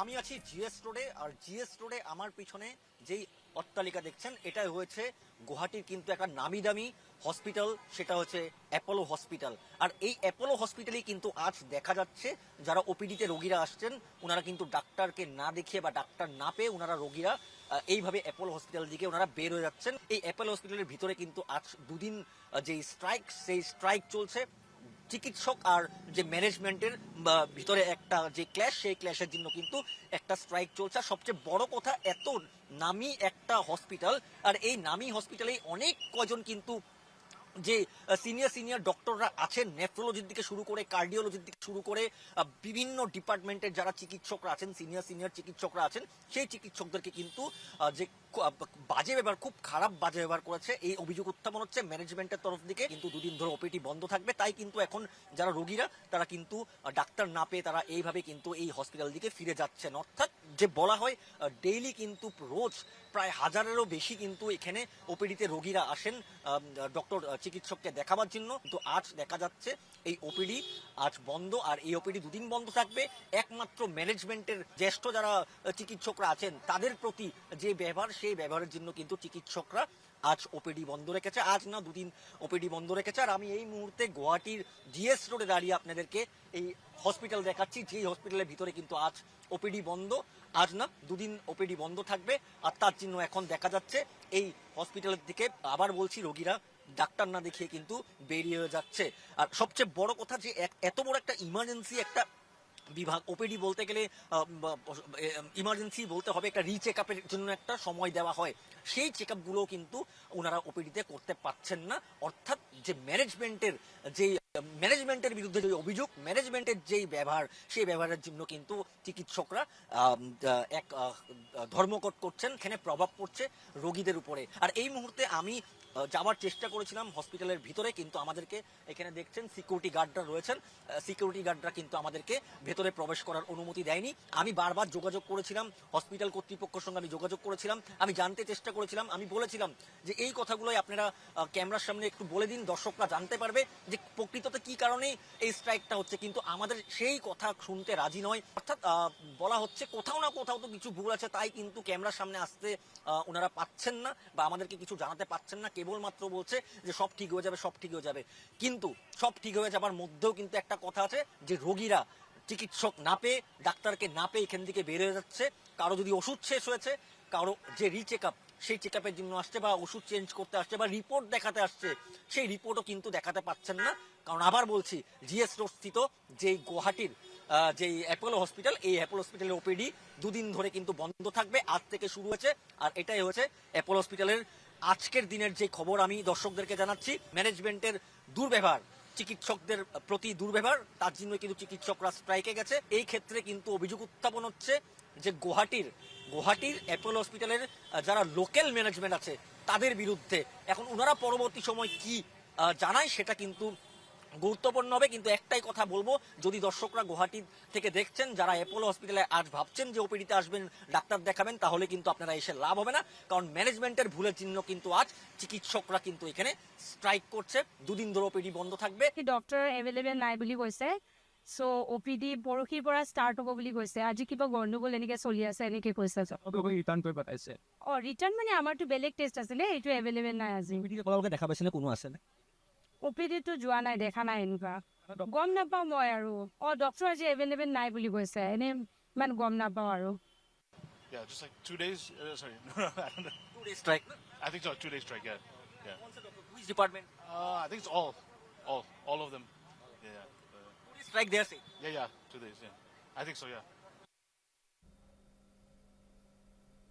আমি আছি জিএস রোডে, আর জিএস রোডে আমার পিছনে যেই অট্টালিকা দেখছেন এটাই হয়েছে গুয়াহাটির কিন্তু একটা নামি দামি হসপিটাল, সেটা হচ্ছে অ্যাপোলো হসপিটাল। আর এই অ্যাপোলো হসপিটালেই কিন্তু আজ দেখা যাচ্ছে যারা ওপিডিতে রোগীরা আসছেন ওনারা কিন্তু ডাক্তারকে না দেখিয়ে বা ডাক্তার না পেয়ে ওনারা রোগীরা এইভাবে অ্যাপোলো হসপিটাল দিকে ওনারা বের হয়ে যাচ্ছেন। এই অ্যাপোলো হসপিটালের ভিতরে কিন্তু আজ দুদিন যে স্ট্রাইক, সেই স্ট্রাইক চলছে। চিকিৎসক আর যে ম্যানেজমেন্টের ভিতরে একটা যে ক্ল্যাশ, সেই ক্ল্যাশের জন্য কিন্তু একটা স্ট্রাইক চলছে। আর সবচেয়ে বড় কথা, এত নামি একটা হসপিটাল, আর এই নামি হসপিটালে অনেক কজন কিন্তু যে সিনিয়র সিনিয়র ডক্টররা আছেন, নেফ্রোলজির দিকে শুরু করে কার্ডিওলজির দিকে শুরু করে বিভিন্ন ডিপার্টমেন্টের যারা চিকিৎসকরা আছেন, সিনিয়র সিনিয়র চিকিৎসকরা আছেন, সেই চিকিৎসকদেরকে কিন্তু যে বাজে ব্যবহার, খুব খারাপ বাজে ব্যবহার করেছে, এই অভিযোগ উত্থাপন হচ্ছে ম্যানেজমেন্টের তরফ থেকে। কিন্তু দুদিন ধরে ওপিটি বন্ধ থাকবে, তাই কিন্তু এখন যারা রোগীরা তারা কিন্তু ডাক্তার না পেয়ে তারা এইভাবে কিন্তু এই হসপিটাল দিকে ফিরে যাচ্ছেন। অর্থাৎ যে বলা হয় ডেইলি কিন্তু রোজ প্রায় হাজারেরও বেশি কিন্তু এখানে ওপিডিতে রোগীরা আসেন ডক্টর চিকিৎসককে দেখাবার জন্য। কিন্তু আজ দেখা যাচ্ছে এই ওপিডি আজ বন্ধ, আর এই ওপিডি দুদিন বন্ধ থাকবে। একমাত্র ম্যানেজমেন্টের জ্যেষ্ঠ যারা চিকিৎসকরা আছেন তাদের প্রতি যে ব্যবহার, সেই ব্যবহারের জন্য কিন্তু চিকিৎসকরা আজ ওপিডি বন্ধ রেখেছে। আজ না দুদিন ওপিডি বন্ধ রেখেছে। আর আমি এই মুহূর্তে গুয়াহাটির জিএস রোডে দাঁড়িয়ে আপনাদেরকে এই হসপিটাল দেখাচ্ছি, যেই হসপিটালের ভিতরে কিন্তু আজ ওপিডি বন্ধ। আজ না দুদিন ওপিডি বন্ধ থাকবে। আর তার জন্য এখন দেখা যাচ্ছে এই হসপিটালের দিকে, আবার বলছি, রোগীরা ডাক্তার না দেখিয়ে কিন্তু বেরিয়ে যাচ্ছে। আর সবচেয়ে বড় কথা যে এত বড় একটা ইমার্জেন্সি একটা বিভাগ, ওপিডি বলতে গেলে ইমার্জেন্সি বলতে হবে, একটা রিচেক আপের জন্য একটা সময় দেওয়া হয়, সেই চেক আপগুলো কিন্তু ওনারা ওপিডিতে করতে পারছেন না। অর্থাৎ যে ম্যানেজমেন্টের বিরুদ্ধে যে অভিযোগ, ম্যানেজমেন্টের যেই ব্যবহার, সেই ব্যবহারের জন্য কিন্তু চিকিৎসকরা এক ধর্মঘট করছেন, এখানে প্রভাব পড়ছে রোগীদের উপরে। আর এই মুহূর্তে আমি যাওয়ার চেষ্টা করেছিলাম হসপিটালের ভিতরে, কিন্তু আমাদেরকে এখানে দেখছেন সিকিউরিটি গার্ডরা রয়েছেন, সিকিউরিটি গার্ডরা কিন্তু আমাদেরকে ভেতরে প্রবেশ করার অনুমতি দেয়নি। আমি বারবার যোগাযোগ করেছিলাম হসপিটাল কর্তৃপক্ষের সঙ্গে, আমি যোগাযোগ করেছিলাম, আমি জানতে চেষ্টা করেছিলাম, আমি বলেছিলাম যে এই কথাগুলোই আপনারা ক্যামেরার সামনে একটু বলে দিন, দর্শকরা জানতে পারবে যে প্রকৃততে কি কারণে এই স্ট্রাইকটা হচ্ছে। কিন্তু আমাদের সেই কথা শুনতে রাজি নয়। অর্থাৎ বলা হচ্ছে কোথাও না কোথাও তো কিছু ভুল আছে, তাই কিন্তু ক্যামেরার সামনে আসতে ওনারা পাচ্ছেন না বা আমাদেরকে কিছু জানাতে পাচ্ছেন না। কেবলমাত্র বলছে যে সব ঠিক হয়ে যাবে, সব ঠিক হয়ে যাবে। কিন্তু সব ঠিক হয়ে যাবার মধ্যেও কিন্তু একটা কথা আছে যে রোগীরা চিকিৎসক না পেয়ে, ডাক্তারকে না পেয়ে এখান থেকে বের হয়ে যাচ্ছে। কারো যদি ওষুধ শেষ হয়েছে, কারো যে রিচেক আপ, সেই চেক আপের জন্য আসছে বা ওষুধ চেঞ্জ করতে আসছে বা রিপোর্ট দেখাতে আসছে, সেই রিপোর্টও কিন্তু দেখাতে পাচ্ছেন না। কারণ আবার বলছি, জিএস রোড স্থিত যেই গুয়াহাটির যেই অ্যাপোলো হসপিটাল, এই অ্যাপোলো হসপিটালের ওপিডি দুদিন ধরে কিন্তু বন্ধ থাকবে, আজ থেকে শুরু হয়েছে। আর এটাই হচ্ছে অ্যাপোলো হসপিটালের আজকের দিনের যে খবর আমি দর্শকদেরকে জানাচ্ছি। ম্যানেজমেন্টের দুর্ব্যবহার, চিকিৎসকদের প্রতি দুর্ব্যবহার, তার জন্য কিন্তু চিকিৎসকরা স্ট্রাইকে গেছে। এই ক্ষেত্রে কিন্তু অভিযোগ উত্থাপন হচ্ছে যে গুয়াহাটির অ্যাপোলো হসপিটালের যারা লোকাল ম্যানেজমেন্ট আছে তাদের বিরুদ্ধে। এখন ওনারা পরবর্তী সময় কি জানায় সেটা কিন্তু গুরুত্বপূর্ণ হবে। কিন্তু একটাই কথা বলবো, যদি দর্শকরা গুয়াহাটি থেকে দেখছেন, যারা অ্যাপোলো হসপিটালে আজ ভাবছেন যে ওপিডিতে আসবেন, ডাক্তার দেখাবেন, তাহলে কিন্তু আপনারা এসে লাভ হবে না। কারণ ম্যানেজমেন্টের ভুলের জন্য কিন্তু আজ চিকিৎসকরা কিন্তু এখানে স্ট্রাইক করছে। দুদিন ধরে ওপিডি বন্ধ থাকবে। ডক্টৰ এভেইলেবল নাই বুলি কৈছে। চ' OPD পৰহিৰ পৰা ষ্টাৰ্ট হ'ব বুলি কৈছে। আজি কিবা গণ্ডগোল এনেকে চলি আছে, এনেকে কৈছে। ৰিটাৰ্ণ কৰি পঠাইছে। ৰিটাৰ্ণ মানে আমাৰতো বেলেগ টেষ্ট আছিলে, এইটো এভেইলেবল নাই আজি। আপোনালোকে দেখা পাইছেনে, কোনো আছেনে? OPD-টো যোৱা নাই, দেখা নাই এনেকুৱা। গম নাপাওঁ মই আৰু। ডক্টৰ আজি এভেইলেবল নাই বুলি কৈছে, এনে ইমান গম নাপাওঁ আৰু। Yeah, just like 2 days. Sorry, I don't know. 2 days strike. I think so. 2 days strike. Yeah, yeah. Which department? I think it's all of them. Yeah, yeah. 2 days strike they are saying. Yeah, 2 days. Yeah, I think so. Yeah.